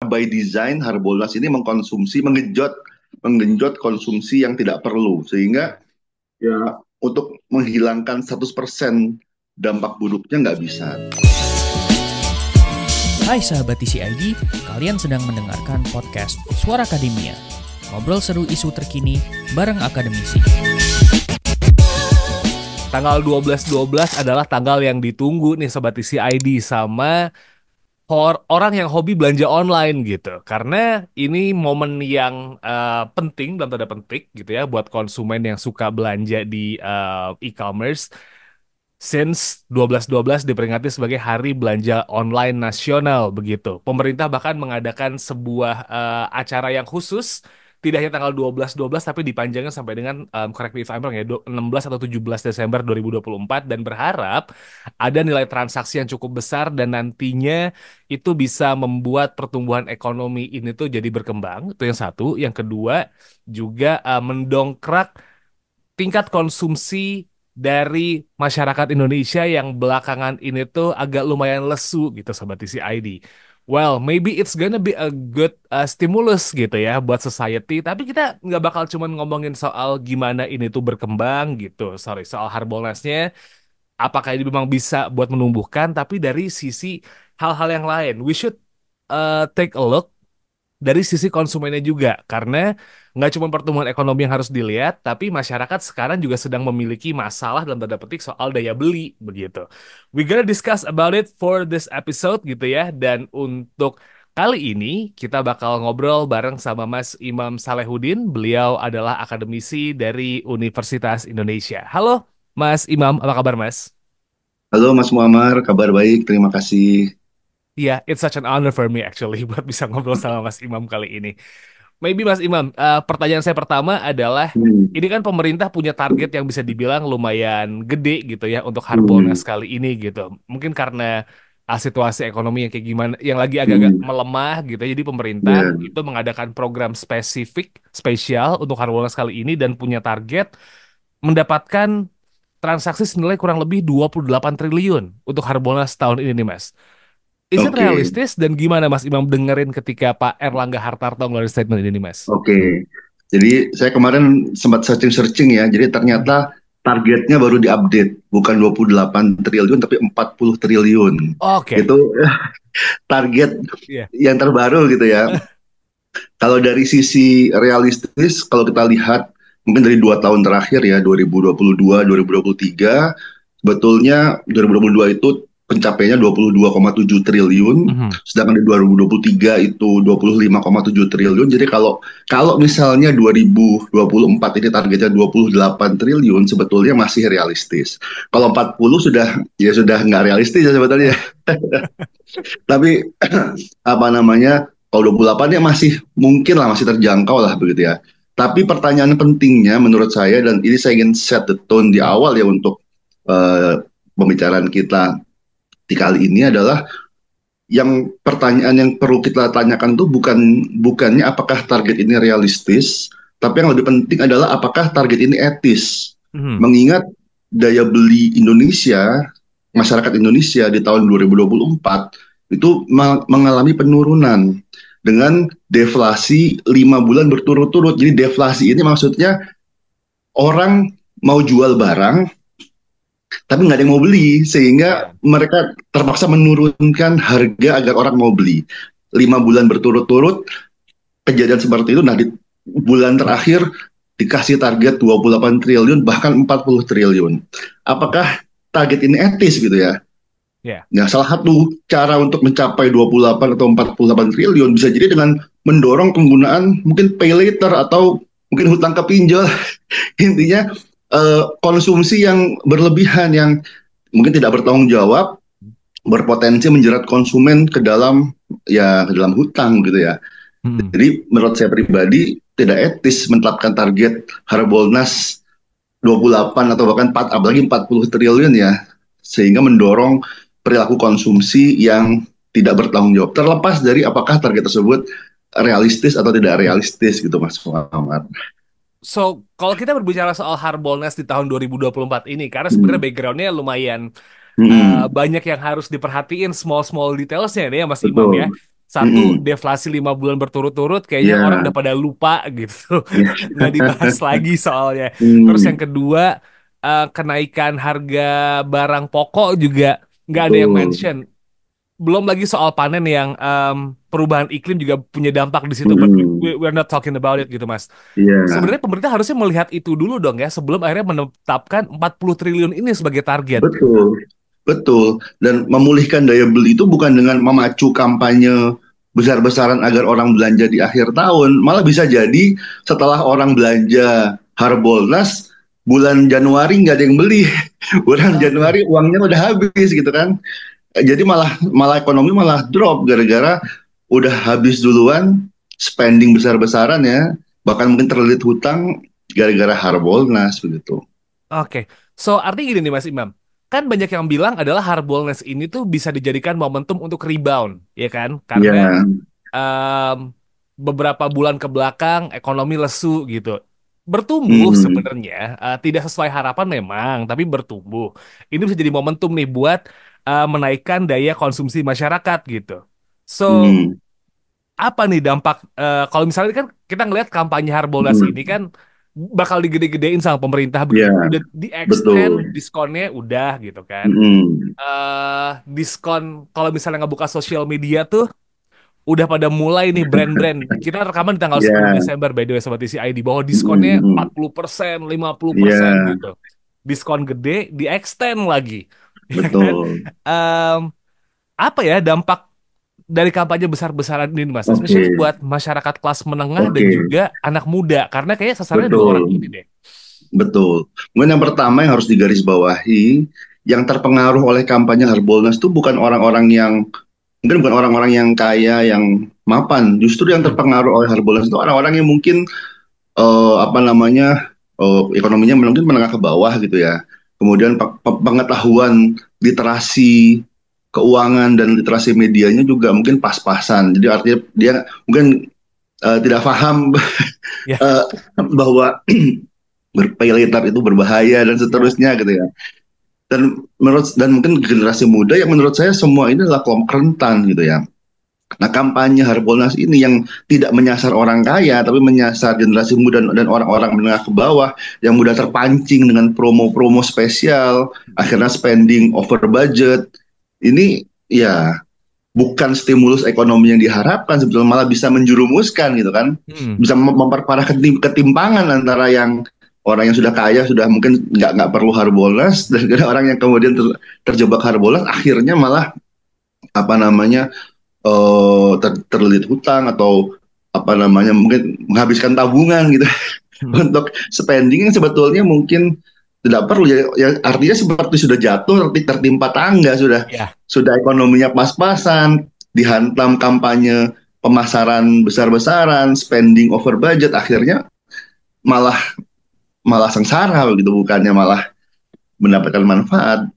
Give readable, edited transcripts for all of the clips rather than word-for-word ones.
by design Harbolnas ini menggenjot konsumsi yang tidak perlu, sehingga ya untuk menghilangkan 100% dampak buruknya nggak bisa. Hai sahabat TCID, kalian sedang mendengarkan podcast Suara Akademia. Ngobrol seru isu terkini bareng akademisi. Tanggal 12-12 adalah tanggal yang ditunggu nih Sobat TCID sama orang yang hobi belanja online gitu. Karena ini momen yang penting dalam tanda petik gitu ya buat konsumen yang suka belanja di e-commerce. Since 12-12 diperingati sebagai Hari Belanja Online Nasional begitu. Pemerintah bahkan mengadakan sebuah acara yang khusus, tidak hanya tanggal 12-12 tapi dipanjangkan sampai dengan correct me if I'm wrong ya, 16 atau 17 Desember 2024 dan berharap ada nilai transaksi yang cukup besar dan nantinya itu bisa membuat pertumbuhan ekonomi ini tuh jadi berkembang. Itu yang satu. Yang kedua juga mendongkrak tingkat konsumsi dari masyarakat Indonesia yang belakangan ini tuh agak lumayan lesu gitu Sobat TCID. Well, maybe it's gonna be a good stimulus gitu ya buat society. Tapi kita nggak bakal cuman ngomongin soal gimana ini tuh berkembang gitu. Sorry, soal Harbolnasnya. Apakah ini memang bisa buat menumbuhkan? Tapi dari sisi hal-hal yang lain, we should take a look dari sisi konsumennya juga karena nggak cuma pertumbuhan ekonomi yang harus dilihat tapi masyarakat sekarang juga sedang memiliki masalah dalam tanda petik soal daya beli begitu. We gonna discuss about it for this episode gitu ya, dan untuk kali ini kita bakal ngobrol bareng sama Mas Imam Salehudin. Beliau adalah akademisi dari Universitas Indonesia. Halo Mas Imam, apa kabar Mas? Halo Mas Muammar, kabar baik, terima kasih. Iya, it's such an honor for me actually buat bisa ngobrol sama Mas Imam kali ini. Maybe Mas Imam, pertanyaan saya pertama adalah, Hmm, ini kan pemerintah punya target yang bisa dibilang lumayan gede gitu ya untuk Harbolnas hmm, kali ini gitu. Mungkin karena situasi ekonomi yang kayak gimana, yang lagi agak-agak hmm, melemah gitu ya. Jadi pemerintah ya, itu mengadakan program spesial untuk Harbolnas kali ini dan punya target mendapatkan transaksi senilai kurang lebih 28 triliun untuk Harbolnas tahun ini nih Mas. Is it oke, realistis dan gimana Mas Imam dengerin ketika Pak Erlangga Hartarto ngeluarin statement ini Mas? oke. Jadi saya kemarin sempat searching-searching ya, jadi Hmm. ternyata targetnya baru diupdate, bukan 28 triliun tapi 40 triliun. Oke. Itu target Iya. yang terbaru gitu ya. Kalau dari sisi realistis, kalau kita lihat mungkin dari 2 tahun terakhir ya, 2022, 2023, sebetulnya 2022 itu pencapaiannya 22,7 triliun, Mhm. sedangkan di 2023 itu 25,7 triliun. Jadi kalau kalau misalnya 2024 ini targetnya 28 triliun, sebetulnya masih realistis. Kalau 40 sudah nggak realistis ya sebetulnya. Tapi apa namanya, kalau 28 ya masih mungkin lah, masih terjangkau lah begitu ya. Tapi pertanyaan pentingnya menurut saya, dan ini saya ingin set the tone di awal ya untuk pembicaraan kita di kali ini adalah, yang pertanyaan yang perlu kita tanyakan tuh bukannya apakah target ini realistis, tapi yang lebih penting adalah apakah target ini etis. Mhm. Mengingat daya beli Indonesia, masyarakat Indonesia di tahun 2024 itu mengalami penurunan dengan deflasi 5 bulan berturut-turut. Jadi deflasi ini maksudnya orang mau jual barang tapi nggak ada yang mau beli, sehingga Ya. mereka terpaksa menurunkan harga agar orang mau beli. 5 bulan berturut-turut kejadian seperti itu. Nah, di bulan terakhir dikasih target 28 triliun, bahkan 40 triliun. Apakah target ini etis gitu ya? Ya. Nah, salah satu cara untuk mencapai 28 atau 48 triliun bisa jadi dengan mendorong penggunaan mungkin pay later atau mungkin hutang ke pinjol. Intinya konsumsi yang berlebihan yang mungkin tidak bertanggung jawab, berpotensi menjerat konsumen ke dalam hutang gitu ya. Mhm. Jadi menurut saya pribadi tidak etis menetapkan target Harbolnas 28 atau bahkan 4, apalagi 40 triliun ya, sehingga mendorong perilaku konsumsi yang tidak bertanggung jawab, terlepas dari apakah target tersebut realistis atau tidak realistis gitu Mas Muhammad. So, kalau kita berbicara soal Harbolnas di tahun 2024 ini, karena sebenarnya Hmm. backgroundnya lumayan Hmm. banyak yang harus diperhatiin small small detailsnya nih ya Mas Imam ya. Betul. Satu, Mm-mm. deflasi 5 bulan berturut-turut, kayaknya orang Ya, udah pada lupa gitu. ya. Nggak dibahas lagi soalnya. Terus yang Hmm, kedua, kenaikan harga barang pokok juga nggak ada yang betul. mention. Belum lagi soal panen yang perubahan iklim juga punya dampak di situ, but Mm-mm. we're not talking about it gitu, Mas. Iya, Sebenarnya pemerintah harusnya melihat itu dulu dong ya, sebelum akhirnya menetapkan 40 triliun ini sebagai target. betul. Betul. Dan memulihkan daya beli itu bukan dengan memacu kampanye besar-besaran agar orang belanja di akhir tahun. Malah bisa jadi setelah orang belanja Harbolnas, bulan Januari nggak ada yang beli. Bulan Oke. Januari uangnya udah habis gitu kan. Jadi malah malah ekonomi malah drop gara-gara udah habis duluan spending besar-besaran ya. Bahkan mungkin terlilit hutang gara-gara Harbolnas begitu. Oke, so artinya gini nih Mas Imam, kan banyak yang bilang adalah Harbolnas ini tuh bisa dijadikan momentum untuk rebound, ya kan? Ya, Karena em, beberapa bulan ke belakang ekonomi lesu gitu. Bertumbuh mm, sebenarnya, tidak sesuai harapan memang, tapi bertumbuh. Ini bisa jadi momentum nih buat menaikkan daya konsumsi masyarakat gitu. So, mm, apa nih dampak kalau misalnya kan kita ngelihat kampanye Harbolnas ini mm. kan bakal digede-gedein sama pemerintah begitu. Ya, Udah di-extend betul. diskonnya udah gitu kan. Mm, Diskon kalau misalnya ngebuka sosial media tuh udah pada mulai nih brand-brand. Kita rekaman di tanggal 10 ya, Desember by the way Sobat Isi ID bahwa diskonnya mm, mm. 40%, 50% Ya, gitu. Diskon gede di-extend lagi. Ya kan? betul. Em, apa ya dampak dari kampanye besar-besaran ini, Mas, Oke, especially buat masyarakat kelas menengah dan oke, juga anak muda, karena kayaknya sasarannya dua orang betul, ini deh. betul. Mungkin yang pertama yang harus digarisbawahi, yang terpengaruh oleh kampanye Harbolnas itu bukan orang-orang yang, mungkin bukan orang-orang yang kaya, yang mapan. Justru yang Hmm. terpengaruh oleh Harbolnas itu orang-orang yang mungkin apa namanya ekonominya mungkin menengah ke bawah gitu ya. Kemudian pengetahuan literasi keuangan dan literasi medianya juga mungkin pas-pasan. Jadi artinya dia mungkin tidak paham Ya, eh, bahwa berpay later itu berbahaya dan ya. seterusnya gitu ya. Dan mungkin generasi muda yang menurut saya semua ini adalah kelompok rentan gitu ya. Nah, kampanye Harbolnas ini yang tidak menyasar orang kaya, tapi menyasar generasi muda dan orang-orang menengah ke bawah yang mudah terpancing dengan promo-promo spesial, akhirnya spending over budget. Ini ya bukan stimulus ekonomi yang diharapkan, sebetulnya malah bisa menjerumuskan gitu kan, Hmm. bisa memperparah ketimpangan antara yang orang yang sudah kaya sudah mungkin nggak perlu Harbolnas dan ada orang yang kemudian terjebak Harbolnas akhirnya malah apa namanya terlilit hutang atau apa namanya mungkin menghabiskan tabungan gitu Hmm. untuk spending yang sebetulnya mungkin tidak perlu ya, ya artinya seperti sudah jatuh tertimpa tangga Ya. sudah ekonominya pas-pasan dihantam kampanye pemasaran besar-besaran spending over budget akhirnya malah malah sengsara begitu bukannya malah mendapatkan manfaat.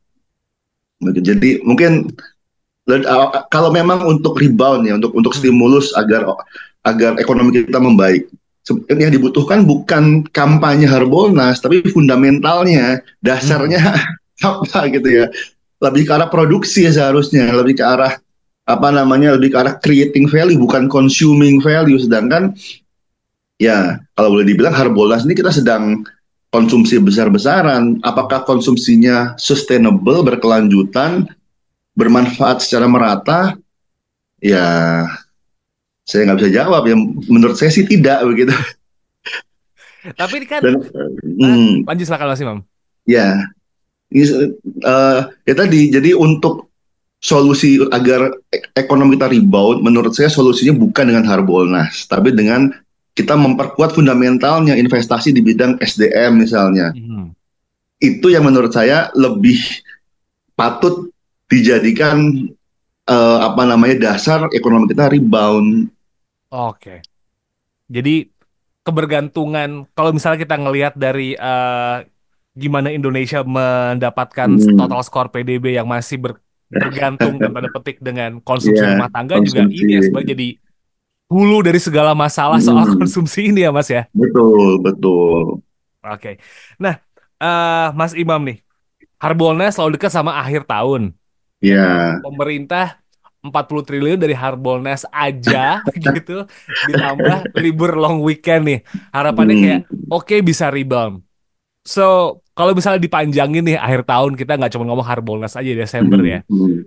Jadi mungkin kalau memang untuk rebound ya, untuk Hmm. stimulus agar agar ekonomi kita membaik, yang dibutuhkan bukan kampanye Harbolnas, tapi fundamentalnya, Hmm. dasarnya apa gitu ya. Lebih ke arah produksi ya seharusnya, lebih ke arah apa namanya, lebih ke arah creating value, bukan consuming value. Sedangkan ya kalau boleh dibilang Harbolnas ini kita sedang konsumsi besar-besaran. Apakah konsumsinya sustainable, berkelanjutan, bermanfaat secara merata? Ya, saya nggak bisa jawab ya. Menurut saya sih tidak begitu. Tapi ini kan, Dan lanjut silakan Mas Imam. ya, ini, ya tadi. Jadi untuk solusi agar ekonomi kita rebound, menurut saya solusinya bukan dengan Harbolnas, tapi dengan kita memperkuat fundamentalnya, investasi di bidang SDM misalnya. Hmm. Itu yang menurut saya lebih patut dijadikan apa namanya dasar ekonomi kita rebound. Oke. Jadi kebergantungan, kalau misalnya kita ngelihat dari gimana Indonesia mendapatkan Hmm. total skor PDB yang masih bergantung dan tanda petik dengan konsumsi Ya, rumah tangga juga konsumsi. ini ya sebenarnya jadi hulu dari segala masalah soal Hmm. konsumsi ini ya Mas ya. Betul, betul. Oke. Nah, Mas Imam nih, Harbolnas selalu dekat sama akhir tahun, ya kan? Ya, Pemerintah 40 triliun dari Harbolnas aja gitu, ditambah libur long weekend nih. Harapannya kayak Hmm, oke bisa rebound. So, kalau misalnya dipanjangin nih akhir tahun kita nggak cuma ngomong Harbolnas aja Desember ya. hmm, hmm.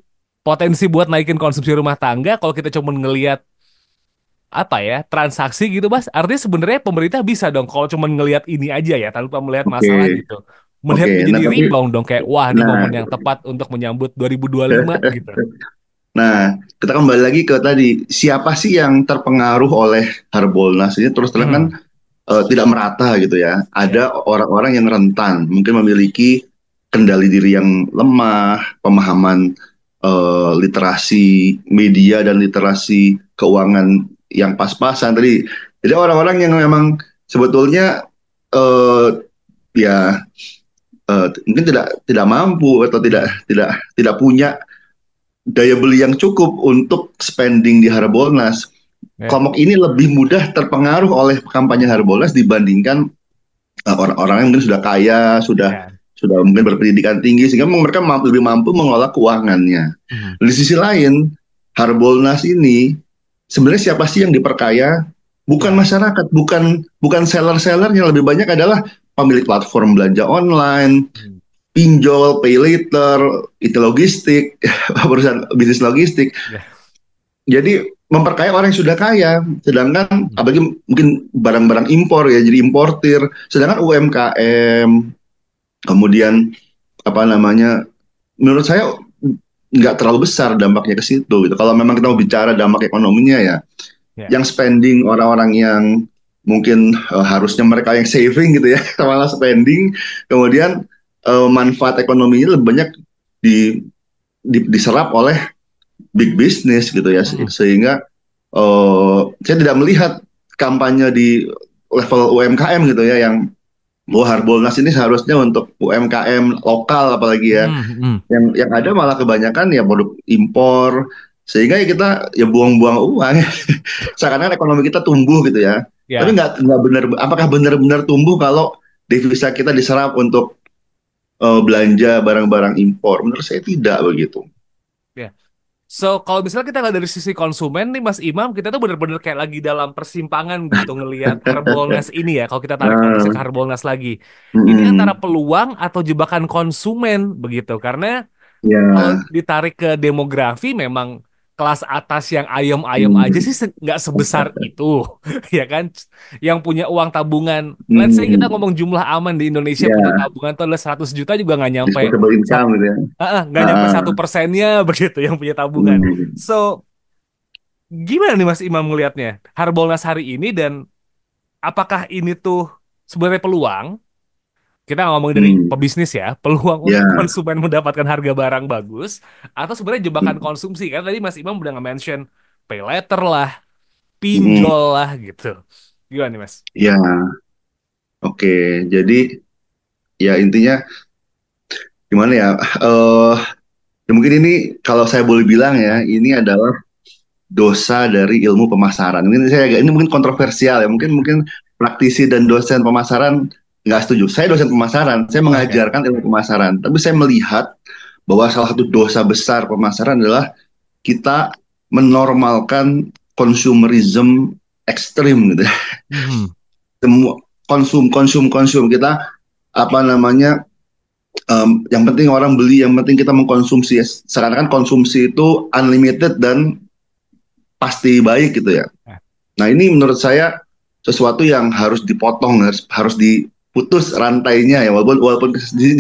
Potensi buat naikin konsumsi rumah tangga kalau kita cuma ngelihat apa ya transaksi gitu Mas. Artinya sebenarnya pemerintah bisa dong kalau cuma ngelihat ini aja ya tanpa melihat Oke, masalah gitu. Melihat oke. menjadi Nah, tapi, rebound dong kayak wah ini nah, momen yang tepat untuk menyambut 2025 gitu. nah, kita kembali lagi ke tadi, siapa sih yang terpengaruh oleh Harbolnas ini? Terus terang kan Hmm, tidak merata gitu ya. ya. Ada orang-orang yang rentan, mungkin memiliki kendali diri yang lemah, pemahaman literasi media dan literasi keuangan yang pas-pasan tadi. Jadi orang-orang yang memang sebetulnya eh, ya mungkin tidak mampu atau tidak punya daya beli yang cukup untuk spending di Harbolnas. Ya. Kelompok ini lebih mudah terpengaruh oleh kampanye Harbolnas dibandingkan orang-orang yang mungkin sudah kaya, Ya. sudah mungkin berpendidikan tinggi sehingga mereka lebih mampu mengelola keuangannya. Hmm. Di sisi lain, Harbolnas ini sebenarnya siapa sih yang diperkaya? Bukan Ya. masyarakat, bukan bukan seller-seller yang lebih banyak adalah pemilik platform belanja online, Hmm. pinjol, pay later, itu logistik, perusahaan bisnis logistik. Ya. Jadi memperkaya orang yang sudah kaya, sedangkan Hmm. apalagi mungkin barang-barang impor ya, jadi importir. Sedangkan UMKM, kemudian apa namanya, menurut saya nggak terlalu besar dampaknya ke situ gitu. Kalau memang kita mau bicara dampak ekonominya ya, Ya. yang spending orang-orang yang mungkin harusnya mereka yang saving gitu ya, malah spending, kemudian manfaat ekonominya lebih banyak di, diserap oleh big business gitu ya, Hmm. sehingga saya tidak melihat kampanye di level UMKM gitu ya yang bahwa Harbolnas ini seharusnya untuk UMKM lokal apalagi ya, Hmm. Hmm. yang ada malah kebanyakan ya produk impor, sehingga ya kita ya buang-buang uang. Seakan-akan ekonomi kita tumbuh gitu ya, tapi Ya. nggak benar. Apakah benar-benar tumbuh kalau devisa kita diserap untuk belanja barang-barang impor? Menurut saya tidak begitu. Ya. So, kalau misalnya kita lihat dari sisi konsumen nih Mas Imam, kita tuh bener-bener kayak lagi dalam persimpangan gitu ngelihat Harbolnas ini ya. Kalau kita tarik fokusnya ke Nah, Harbolnas lagi. Ini antara mm-mm. peluang atau jebakan konsumen begitu. Karena kalau Ya, ditarik ke demografi memang kelas atas yang ayem-ayem aja mm, sih nggak sebesar itu. Ya kan? Yang punya uang tabungan. Let's say kita mm, ngomong jumlah aman di Indonesia punya ya, tabungan tuh adalah 100 juta juga nggak nyampe disposable income gitu ya. nggak nyampe Ah, 1%-nya begitu yang punya tabungan. mm, So, gimana nih Mas Imam ngelihatnya Harbolnas hari ini dan apakah ini tuh sebenarnya peluang? Kita nggak ngomong dari mm, pebisnis ya, peluang untuk ya, konsumen mendapatkan harga barang bagus atau sebenarnya jebakan mm, konsumsi kan tadi Mas Imam udah nge-mention pay later lah, mm, pinjol lah gitu. Gimana nih Mas? ya, oke. Jadi ya intinya gimana ya? Eh, ya mungkin ini kalau saya boleh bilang ya, Hah? ini adalah dosa dari ilmu pemasaran. Ini mungkin kontroversial ya. Mungkin mungkin praktisi dan dosen pemasaran nggak setuju. Saya dosen pemasaran, saya Oke. mengajarkan ilmu pemasaran. Tapi saya melihat bahwa salah satu dosa besar pemasaran adalah kita menormalkan consumerism ekstrim gitu. Mhm. Semua konsum kita apa namanya, yang penting orang beli, yang penting kita mengkonsumsi. Sekarang kan konsumsi itu unlimited dan pasti baik gitu ya. Nah, Nah, ini menurut saya sesuatu yang harus dipotong, harus diputus rantainya ya. Walaupun di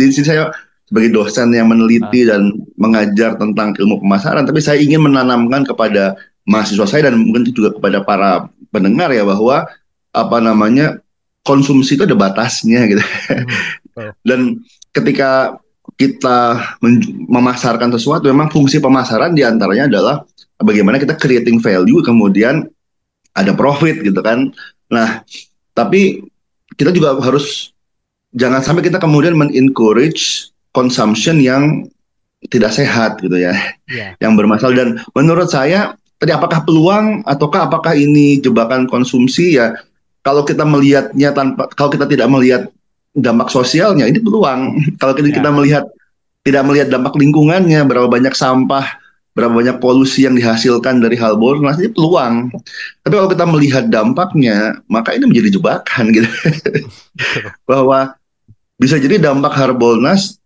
sini saya sebagai dosen yang ah, meneliti dan mengajar tentang ilmu pemasaran, tapi saya ingin menanamkan kepada mahasiswa saya dan mungkin juga kepada para pendengar ya bahwa apa namanya, konsumsi itu ada batasnya gitu. mhm. Betul. Dan ketika kita memasarkan sesuatu, memang fungsi pemasaran diantaranya adalah bagaimana kita creating value, kemudian ada profit gitu kan. Nah, tapi kita juga harus jangan sampai kita kemudian men-encourage consumption yang tidak sehat gitu ya, Ya. yang bermasalah. Dan menurut saya tadi apakah peluang ataukah apakah ini jebakan konsumsi ya? Kalau kita melihatnya kalau kita tidak melihat dampak sosialnya, ini peluang. Kalau kita Ya. melihat tidak melihat dampak lingkungannya, berapa banyak sampah berapa banyak polusi yang dihasilkan dari Harbolnas, ini peluang. Tapi kalau kita melihat dampaknya, maka ini menjadi jebakan gitu. Betul. Bahwa bisa jadi dampak Harbolnas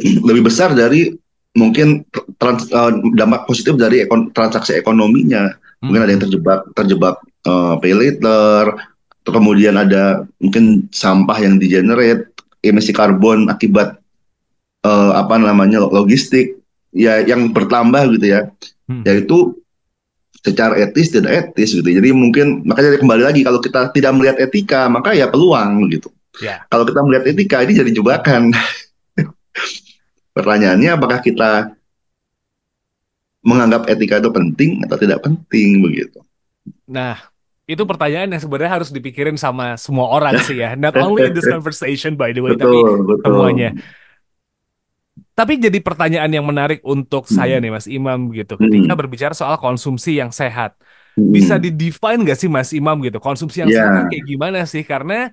lebih besar dari mungkin dampak positif dari transaksi ekonominya. Mungkin ada yang Mhm. terjebak pay later, atau kemudian ada mungkin sampah yang di-generate, emisi karbon akibat apa namanya logistik ya yang bertambah gitu ya. Mhm. Yaitu secara etis tidak etis gitu. Jadi mungkin makanya kembali lagi kalau kita tidak melihat etika maka ya peluang gitu. Ya. Kalau kita melihat etika ini jadi jebakan. Pertanyaannya apakah kita menganggap etika itu penting atau tidak penting begitu. Nah, itu pertanyaan yang sebenarnya harus dipikirin sama semua orang sih ya. Not only in this conversation by the way, tapi Betul, betul. semuanya. Tapi jadi pertanyaan yang menarik untuk saya Hmm. nih Mas Imam gitu. Ketika Hmm. berbicara soal konsumsi yang sehat. Bisa Hmm. di-define nggak sih Mas Imam gitu? Konsumsi yang sehat tuh Ya, kayak gimana sih? Karena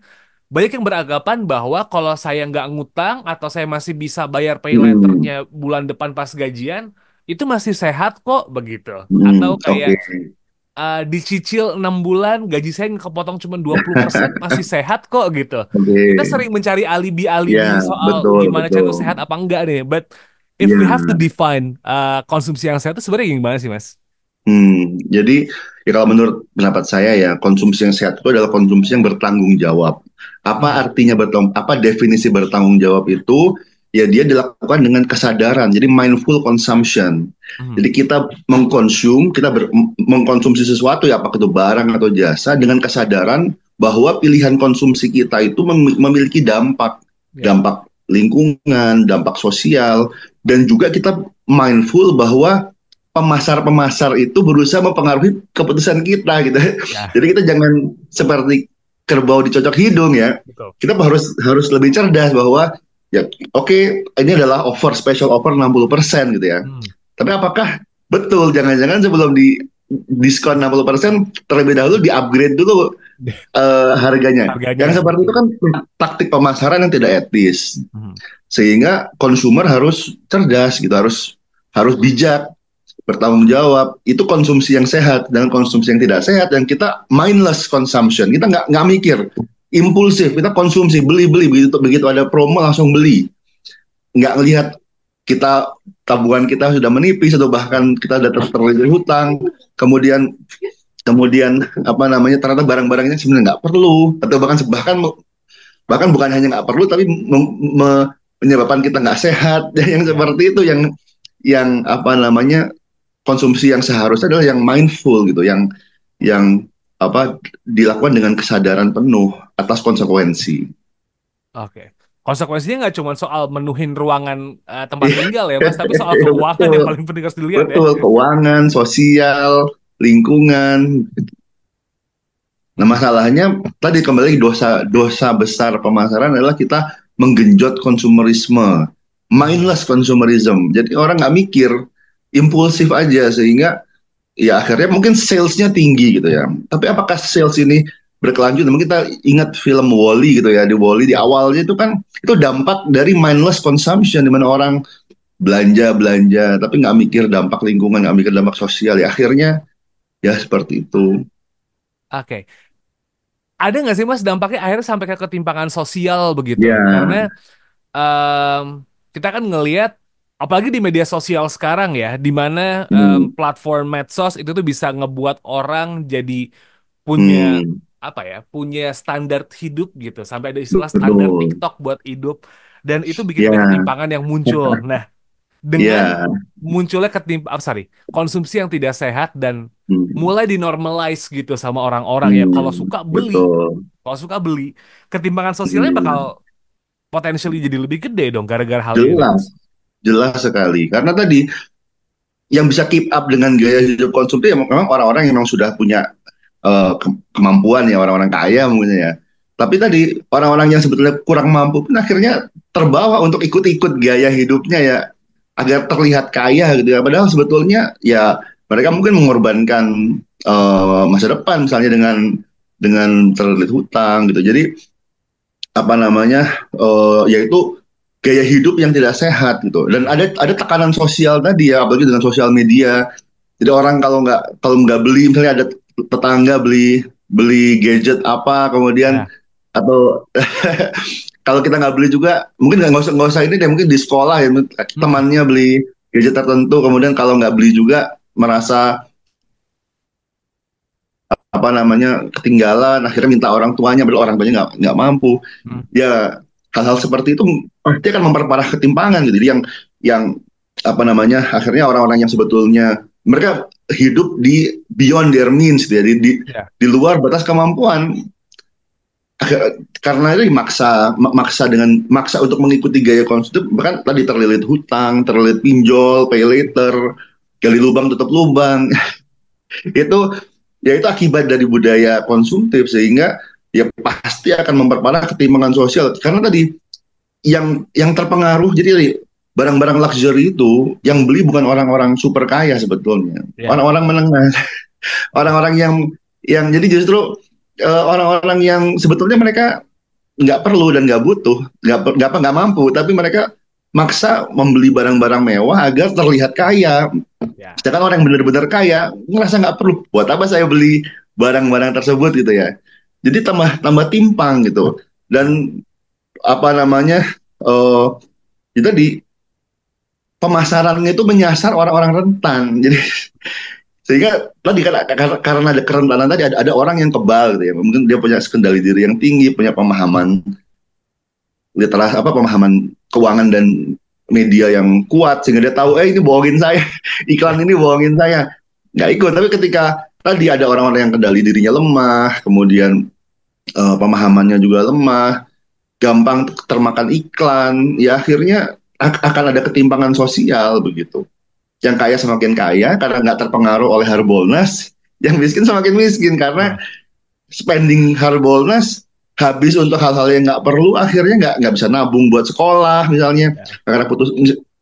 banyak yang beranggapan bahwa kalau saya nggak ngutang atau saya masih bisa bayar pay letternya hmm. bulan depan pas gajian, itu masih sehat kok begitu. Atau Hmm. kayak Oke, dicicil 6 bulan, gaji saya kepotong cuma 20% masih sehat kok gitu. oke. Kita sering mencari alibi-alibi Ya, soal betul, gimana cara betul. itu sehat apa enggak nih. But if Ya. we have to define konsumsi yang sehat itu sebenarnya gimana sih Mas? Jadi ya kalau menurut pendapat saya ya konsumsi yang sehat itu adalah konsumsi yang bertanggung jawab. Hmm. Apa artinya apa definisi bertanggung jawab itu? Ya dia dilakukan dengan kesadaran. Jadi mindful consumption. Hmm. Jadi kita mengkonsumsi sesuatu ya apakah itu barang atau jasa dengan kesadaran bahwa pilihan konsumsi kita itu memiliki dampak, Ya. dampak lingkungan, dampak sosial, dan juga kita mindful bahwa pemasar-pemasar itu berusaha mempengaruhi keputusan kita gitu. Ya, Jadi kita jangan seperti kerbau dicocok hidung ya. betul. Kita harus harus lebih cerdas bahwa ya oke, ini adalah special offer 60% gitu ya. Hmm. Tapi apakah betul jangan-jangan sebelum di diskon 60% terlebih dahulu di-upgrade dulu harganya. Harganya. Yang seperti itu kan taktik pemasaran yang tidak etis. Hmm. Sehingga konsumer harus cerdas gitu, harus harus bijak, bertanggung jawab. Itu konsumsi yang sehat. Dan konsumsi yang tidak sehat yang kita mindless consumption, kita nggak mikir, impulsif, kita konsumsi, beli-beli, begitu ada promo langsung beli, nggak ngelihat kita tabungan kita sudah menipis atau bahkan kita sudah terlilit hutang, kemudian kemudian apa namanya ternyata barang-barangnya sebenarnya nggak perlu, atau bahkan bahkan bukan hanya nggak perlu tapi menyebabkan kita nggak sehat. Yang Ya. seperti itu yang apa namanya konsumsi yang seharusnya adalah yang mindful gitu, yang apa dilakukan dengan kesadaran penuh atas konsekuensi. Oke. Konsekuensinya nggak cuma soal menuhin ruangan tempat tinggal ya, Mas, tapi soal keuangan yang Betul, paling penting harus dilihat ya. betul, keuangan, sosial, lingkungan. Nah, Hmm. masalahnya tadi kembali lagi dosa dosa besar pemasaran adalah kita menggenjot konsumerisme, Hmm. mindless consumerism. Jadi orang nggak mikir, impulsif aja sehingga ya akhirnya mungkin salesnya tinggi gitu ya. Tapi apakah sales ini berkelanjutan? Mungkin kita ingat film Wall-E gitu ya. Di Wall-E di awalnya itu kan itu dampak dari mindless consumption di mana orang belanja belanja tapi nggak mikir dampak lingkungan, nggak mikir dampak sosial. Ya akhirnya ya seperti itu. Oke. Ada nggak sih Mas dampaknya akhirnya sampai ke ketimpangan sosial begitu? Ya, Karena em, kita kan ngelihat apalagi di media sosial sekarang ya, di mana hmm, platform medsos itu tuh bisa ngebuat orang jadi punya hmm, apa ya, punya standar hidup gitu, sampai ada istilah standar betul. TikTok buat hidup, dan itu bikin banyak Ya, ketimpangan yang muncul. Nah, dengan ya, munculnya konsumsi yang tidak sehat dan hmm, mulai dinormalize gitu sama orang-orang ya, betul. kalau suka beli, ketimpangan sosialnya bakal Hmm, potentially jadi lebih gede dong gara-gara hal ini, jelas, Mas. jelas sekali. Karena tadi yang bisa keep up dengan gaya hidup konsumtif ya memang orang-orang yang memang sudah punya kemampuan ya, orang-orang kaya mungkin ya. Tapi tadi orang-orang yang sebetulnya kurang mampu pun akhirnya terbawa untuk ikut-ikut gaya hidupnya ya agar terlihat kaya gitu ya. Padahal sebetulnya ya mereka mungkin mengorbankan masa depan misalnya dengan terlilit hutang gitu. Jadi apa namanya yaitu gaya hidup yang tidak sehat gitu. Dan ada tekanan sosial tadi ya, apalagi dengan sosial media. Jadi orang kalau nggak beli, misalnya ada tetangga beli beli gadget apa, kemudian Ya. atau kalau kita nggak beli juga, mungkin nggak usah ini deh, mungkin di sekolah ya Mm-mm. temannya beli gadget tertentu, kemudian kalau nggak beli juga merasa apa namanya ketinggalan, akhirnya minta orang tuanya, padahal orang tuanya nggak mampu. Mm. Ya hal-hal seperti itu pasti akan memperparah ketimpangan gitu. Jadi yang apa namanya akhirnya orang-orang yang sebetulnya mereka hidup di beyond their means gitu ya, Ya. di luar batas kemampuan. Karena itu maksa untuk mengikuti gaya konsumtif, bahkan tadi terlilit hutang, terlilit pinjol, pay later, gali lubang tutup lubang. Itu ya itu akibat dari budaya konsumtif, sehingga ya pasti akan memperparah ketimpangan sosial. Karena tadi yang terpengaruh, jadi barang-barang luxury itu yang beli bukan orang-orang super kaya sebetulnya, Ya. orang-orang menengah, orang-orang yang jadi justru orang-orang yang sebetulnya mereka nggak perlu dan nggak butuh, nggak mampu, tapi mereka maksa membeli barang-barang mewah agar terlihat kaya. Ya. Sedangkan orang yang benar-benar kaya ngerasa nggak perlu. Buat apa saya beli barang-barang tersebut gitu ya. Jadi tambah tambah timpang gitu. Dan apa namanya eh itu di pemasarannya itu menyasar orang-orang rentan. Jadi sehingga tadi karena ada kerentanan tadi, ada orang yang kebal gitu ya. Mungkin dia punya kendali diri yang tinggi, punya pemahaman literasi apa pemahaman keuangan dan media yang kuat, sehingga dia tahu ini bohongin saya, iklan ini bohongin saya, nggak ikut. Tapi ketika tadi ada orang-orang yang kendali dirinya lemah, kemudian pemahamannya juga lemah, gampang termakan iklan, ya akhirnya akan ada ketimpangan sosial begitu. Yang kaya semakin kaya karena nggak terpengaruh oleh Harbolnas, yang miskin semakin miskin karena Ya. spending Harbolnas habis untuk hal-hal yang nggak perlu, akhirnya nggak bisa nabung buat sekolah misalnya, Ya. karena putus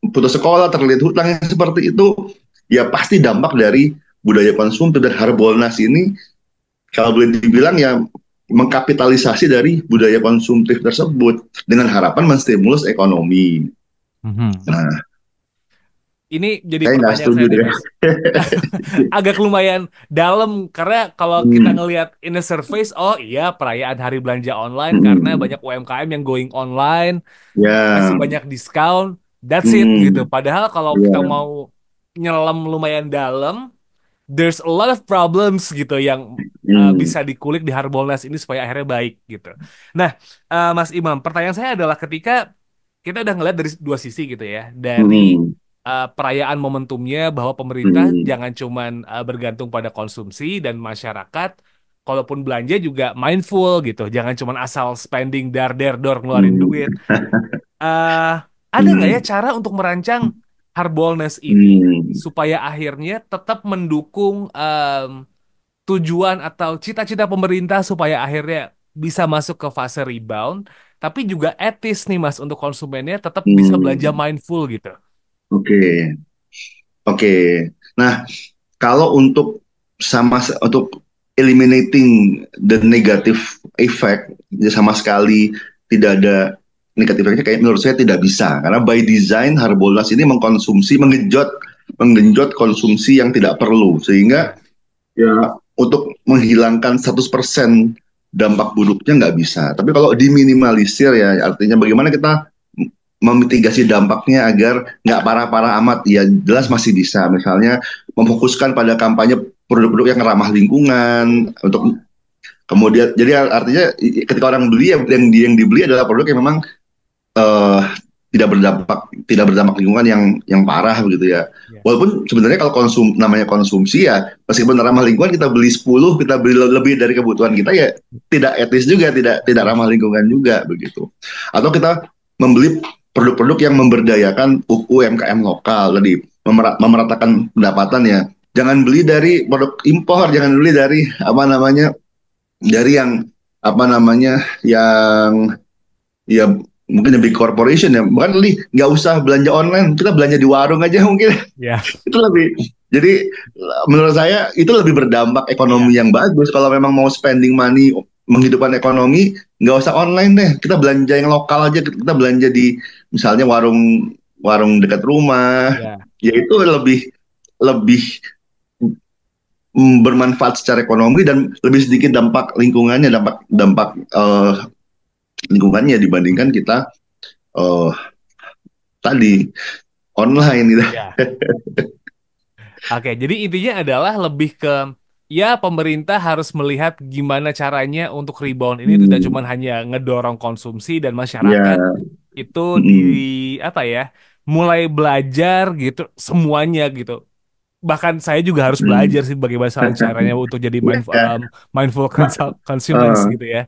putus sekolah, terlilit hutang yang seperti itu. Ya pasti dampak dari budaya konsumtif, dan Harbolnas ini kalau boleh dibilang ya mengkapitalisasi dari budaya konsumtif tersebut dengan harapan menstimulus ekonomi. Mhm. Nah, Ini jadi saya nggak pertanyaan setuju saya nih, dengan Mas. Agak lumayan dalam karena kalau kita hmm, ngelihat in a surface, oh iya perayaan hari belanja online karena hmm, banyak UMKM yang going online, kasih ya, banyak diskon, that's it gitu. hmm, Padahal kalau kita ya, mau nyelam lumayan dalam, there's a lot of problems gitu yang bisa hmm, dikulik di Harbolnas ini supaya akhirnya baik gitu. Nah, Mas Imam, pertanyaan saya adalah ketika kita udah ngeliat dari dua sisi gitu ya, dari hmm, perayaan momentumnya bahwa pemerintah hmm, jangan cuman bergantung pada konsumsi dan masyarakat, kalaupun belanja juga mindful gitu, jangan cuman asal spending dar der dor ngeluarin duit. hmm, eh ada nggak ya hmm, cara untuk merancang Harbolnas ini hmm. supaya akhirnya tetap mendukung tujuan atau cita-cita pemerintah supaya akhirnya bisa masuk ke fase rebound, tapi juga etis nih Mas untuk konsumennya tetap bisa belanja Hmm, mindful gitu. oke, oke. Nah, kalau untuk eliminating the negative effect, ya sama sekali tidak ada negatif efeknya, kayak menurut saya tidak bisa, karena by design Harbolnas ini menggenjot konsumsi yang tidak perlu, sehingga Ya. ya untuk menghilangkan 100% dampak buruknya nggak bisa. Tapi kalau diminimalisir ya artinya bagaimana kita memitigasi dampaknya agar nggak parah-parah amat, ya jelas masih bisa. Misalnya memfokuskan pada kampanye produk-produk yang ramah lingkungan, untuk kemudian jadi artinya ketika orang beli, yang dibeli adalah produk yang memang eh, tidak berdampak lingkungan yang parah begitu ya. Ya. Walaupun sebenarnya kalau namanya konsumsi ya, meskipun ramah lingkungan, kita beli 10, kita beli lebih dari kebutuhan kita, ya tidak etis juga, tidak Betul. ramah lingkungan juga begitu. Atau kita membeli produk-produk yang memberdayakan UMKM lokal tadi, memeratakan pendapatan ya. Jangan beli dari produk impor, jangan beli dari apa namanya, dari yang apa namanya, yang ya mungkin yang big corporation ya, bukan nggak usah belanja online, kita belanja di warung aja mungkin. Ya. Itu lebih, jadi menurut saya itu lebih berdampak Ya. ekonomi yang bagus kalau memang mau spending money menghidupkan ekonomi, nggak usah online deh. Kita belanja yang lokal aja. Kita belanja di misalnya warung warung dekat rumah. Ya. Ya itu lebih lebih bermanfaat secara ekonomi dan lebih sedikit dampak lingkungannya, dampak dampak lingkungannya dibandingkan kita eh, tadi online gitu. Ya. Oke, jadi intinya adalah lebih ke ya pemerintah harus melihat gimana caranya untuk rebound ini tidak cuma Hmm, hanya ngedorong konsumsi dan masyarakat ya, itu di mm, apa ya mulai belajar gitu semuanya gitu. Bahkan saya juga harus belajar mm. sih bagaimana caranya untuk jadi Ya, mindful consumers eh, gitu ya.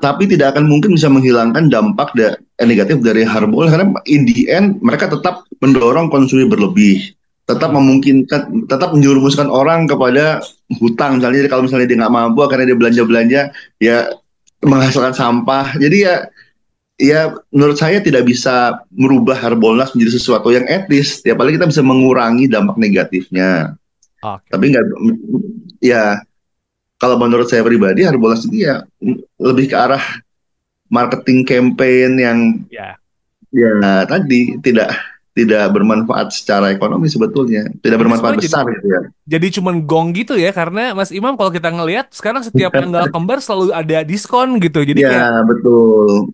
tapi tidak akan mungkin bisa menghilangkan dampak negatif dari hardball karena in the end mereka tetap mendorong konsumsi berlebih, tetap Mm-mm. memungkinkan, tetap menjerumuskan orang kepada hutang misalnya. Jadi kalau misalnya dia nggak mampu karena dia belanja-belanja ya menghasilkan sampah. Jadi ya menurut saya tidak bisa merubah Harbolnas menjadi sesuatu yang etis. Ya paling kita bisa mengurangi dampak negatifnya. Oke, Tapi nggak, ya kalau menurut saya pribadi Harbolnas itu ya lebih ke arah marketing campaign yang ya. ya tadi tidak bermanfaat secara ekonomi sebetulnya, tidak Jadi bermanfaat sebenarnya besar gitu ya. jadi cuman gong gitu ya karena Mas Imam kalau kita ngelihat sekarang setiap tanggal kembar selalu ada diskon gitu. Jadi kayak Ya betul.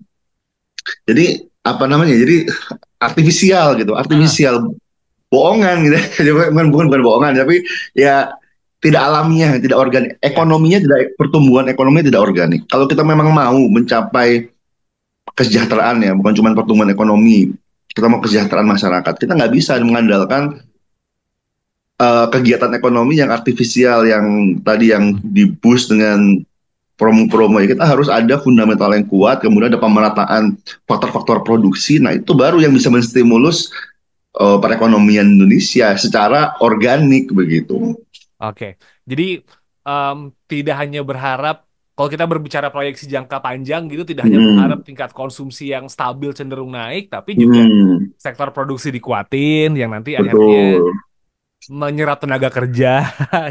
Jadi apa namanya? Jadi artifisial gitu, ah artifisial bohongan gitu. Jadi bukan bohongan, tapi ya tidak alamiah, tidak organik. ya Ekonominya tidak, pertumbuhan ekonomi tidak organik. Kalau kita memang mau mencapai kesejahteraan ya, bukan cuma pertumbuhan ekonomi, kita mau kesejahteraan masyarakat. Kita nggak bisa mengandalkan kegiatan ekonomi yang artifisial yang tadi yang di-boost dengan promo-promo ya. Kita harus ada fundamental yang kuat, kemudian ada pemerataan faktor-faktor produksi. Nah, itu baru yang bisa menstimulus perekonomian Indonesia secara organik begitu. oke. Jadi em, tidak hanya berharap kalau kita berbicara proyeksi jangka panjang gitu tidak hanya berharap Hmm. tingkat konsumsi yang stabil cenderung naik tapi juga Hmm. sektor produksi dikuatin yang nanti akhirnya Betul. menyerap tenaga kerja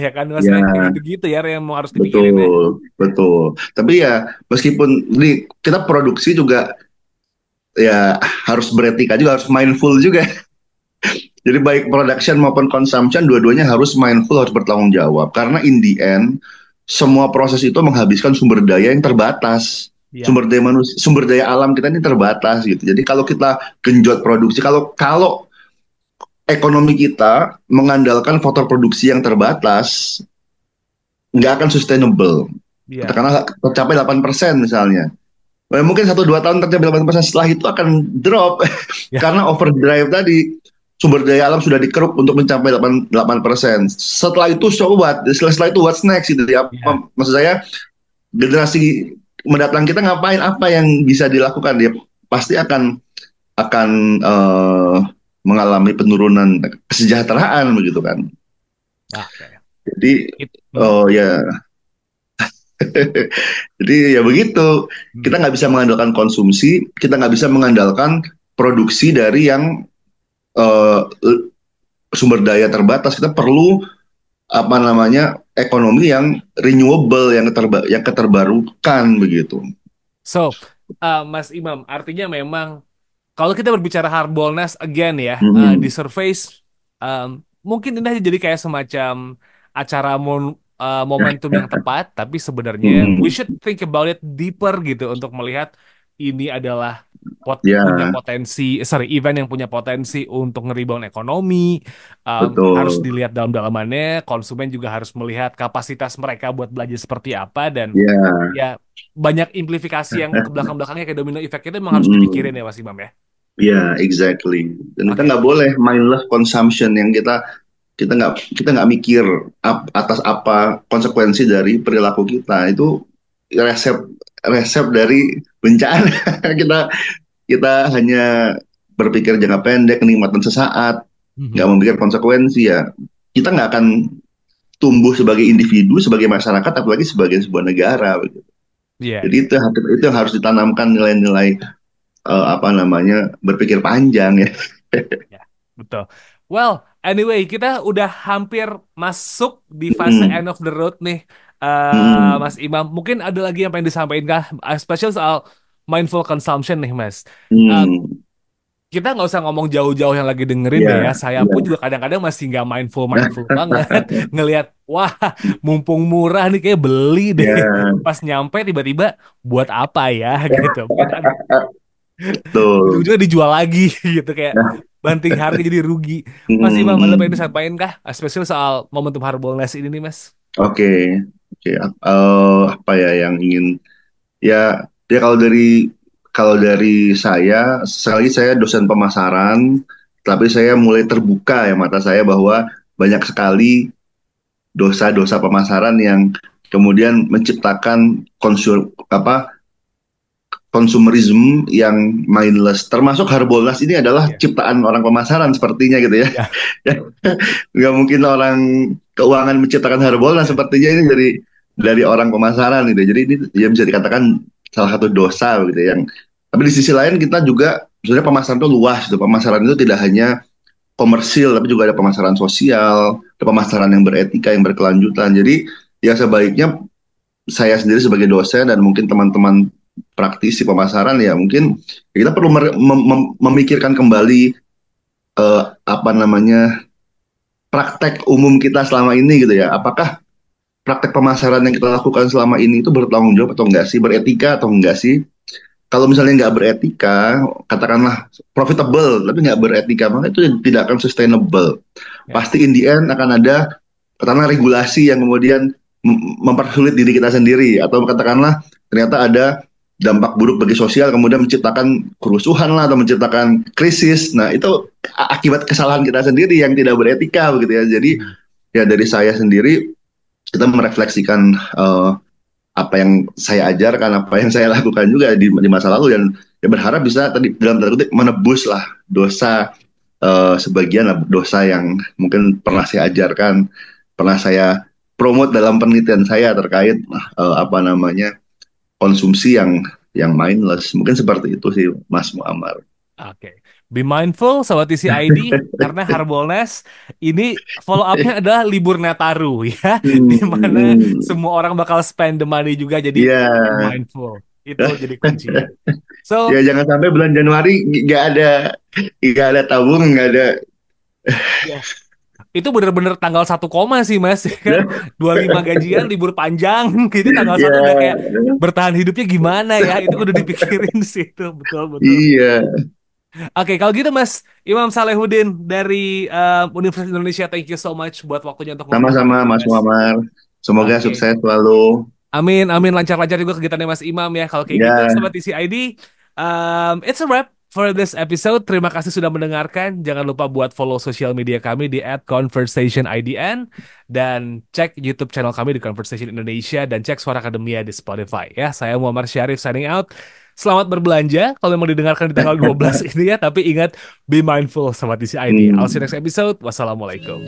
ya kan Mas kayak Ya, gitu-gitu ya yang mau harus dipikirin ya. betul. Betul. Tapi ya meskipun ini kita produksi juga ya harus beretika juga, harus mindful juga. Jadi baik production maupun consumption dua-duanya harus mindful, harus bertanggung jawab. Karena in the end semua proses itu menghabiskan sumber daya yang terbatas. Iya, Sumber daya alam kita ini terbatas gitu. Jadi kalau kita genjot produksi, kalau kalau ekonomi kita mengandalkan faktor produksi yang terbatas, nggak akan sustainable. iya, Katakanlah tercapai 8% misalnya. Mungkin 1-2 tahun tercapai 8%, setelah itu akan drop ya, karena overdrive tadi. Sumber daya alam sudah dikeruk untuk mencapai 8%. Setelah itu so what? Setelah itu what's next gitu ya. iya. Maksud saya generasi mendatang kita ngapain? Apa yang bisa dilakukan? Dia pasti akan mengalami penurunan kesejahteraan begitu kan. Oke. Jadi Hmm, ya jadi ya begitu. hmm. Kita nggak bisa mengandalkan konsumsi, kita nggak bisa mengandalkan produksi dari yang eh, sumber daya terbatas. Kita perlu apa namanya ekonomi yang renewable, yang keterbarukan begitu. So, Mas Imam, artinya memang kalau kita berbicara Harbolnas again ya, di Mm-mm. surface um, mungkin ini hanya jadi kayak semacam acara momentum yang tepat, tapi sebenarnya we Mm-mm. should think about it deeper gitu untuk melihat ini adalah punya Ya, potensi, sorry, event yang punya potensi untuk nge-rebound ekonomi. Harus betul. dilihat dalam-dalamannya, konsumen juga harus melihat kapasitas mereka buat belanja seperti apa dan Ya, ya banyak implifikasi yang ke belakang-belakangnya kayak domino effect itu memang harus dipikirin mm-mm. ya Mas Imam ya. Ya, exactly. Dan kita Oke. nggak boleh mindless consumption yang kita nggak mikir atas apa konsekuensi dari perilaku kita. Itu resep resep dari bencana. kita kita hanya berpikir jangka pendek, kenikmatan sesaat, nggak Mhm. memikir konsekuensi ya. Kita nggak akan tumbuh sebagai individu, sebagai masyarakat, apalagi sebagai sebuah negara. Begitu. Iya, Jadi itu yang harus ditanamkan nilai-nilai apa namanya berpikir panjang ya. ya, betul. Well, anyway, kita udah hampir masuk di fase Hmm. end of the road nih. Hmm. Mas Imam. Mungkin ada lagi yang pengen disampaikan kah? Especially soal mindful consumption nih, Mas. Eh, Hmm. kita nggak usah ngomong jauh-jauh yang lagi dengerin Iya, deh ya. Saya iya. pun juga kadang-kadang masih nggak mindful banget. Ngelihat, wah, mumpung murah nih kayak beli deh. Ya, Pas nyampe tiba-tiba buat apa ya gitu. Mungkin ada betul. ujung-ujungnya dijual lagi gitu kayak Nah, banting harga jadi rugi. Mas Imam, ada pengen hmm. disampaikan kah? Especially soal momentum Harbolnas ini nih, Mas. Oke, oke. Apa ya yang ingin ya ya kalau dari saya, sekali lagi saya dosen pemasaran, tapi saya mulai terbuka ya mata saya bahwa banyak sekali dosa-dosa pemasaran yang kemudian menciptakan konsumerisme yang mindless. Termasuk Harbolnas ini adalah Ya, ciptaan orang pemasaran sepertinya gitu ya. ya, Nggak mungkin orang keuangan menciptakan Harbolnas, ya. sepertinya ini dari orang pemasaran gitu. Jadi ini ya bisa dikatakan salah satu dosa gitu yang. Tapi di sisi lain kita juga sebenarnya pemasaran itu luas gitu. Pemasaran itu tidak hanya komersil tapi juga ada pemasaran sosial, ada pemasaran yang beretika, yang berkelanjutan. Jadi ya sebaiknya saya sendiri sebagai dosen dan mungkin teman-teman praktisi pemasaran ya mungkin kita perlu memikirkan kembali apa namanya praktek umum kita selama ini gitu ya. Apakah praktek pemasaran yang kita lakukan selama ini itu bertanggung jawab atau enggak sih, beretika atau enggak sih? Kalau misalnya nggak beretika, katakanlah profitable tapi nggak beretika, maka itu tidak akan sustainable. Ya. Pasti in the end akan ada katakanlah regulasi yang kemudian mempersulit diri kita sendiri, atau katakanlah ternyata ada dampak buruk bagi sosial kemudian menciptakan kerusuhan lah atau menciptakan krisis. Nah, itu akibat kesalahan kita sendiri yang tidak beretika begitu ya. Jadi Hmm. ya dari saya sendiri kita merefleksikan apa yang saya ajarkan, apa yang saya lakukan juga di masa lalu dan ya berharap bisa tadi dalam tanda kutip menebus lah dosa sebagian lah dosa yang mungkin pernah saya ajarkan, pernah saya promote dalam penelitian saya terkait apa namanya konsumsi yang mindless. Mungkin seperti itu sih Mas Muammar. Oke. Be mindful, Sobat isi ID, karena Harbolnas ini follow up-nya adalah libur Nataru ya, di Hmm, mana hmm. semua orang bakal spend the money juga, jadi Iya. be mindful. Itu jadi kuncinya. So, Ya jangan sampai bulan Januari nggak ada tabung, nggak ada. ya, itu bener-bener tanggal 1 koma sih Mas, ya kan? 25 gajian, libur panjang, gitu tanggal 1 udah kayak Ya, bertahan hidupnya gimana ya, itu udah dipikirin sih itu, betul-betul. iya. Oke, kalau gitu Mas Imam Salehudin dari Universitas Indonesia, thank you so much buat waktunya untuk ngobrol hari Sama-sama ini, Mas Mas. Muammar. Semoga Oke, sukses selalu. amin, amin, lancar-lancar juga kegiatannya Mas Imam ya. Kalau kayak gitu, Ya, Sobat TCID, it's a wrap for this episode. Terima kasih sudah mendengarkan. Jangan lupa buat follow sosial media kami di @conversationidn dan cek YouTube channel kami di Conversation Indonesia dan cek Suara Akademia di Spotify ya. Saya Muhammad Syarif signing out. Selamat berbelanja kalau memang didengarkan di tanggal 12 ini ya, tapi ingat be mindful sama TCID. I'll see you hmm. next episode. Wassalamualaikum.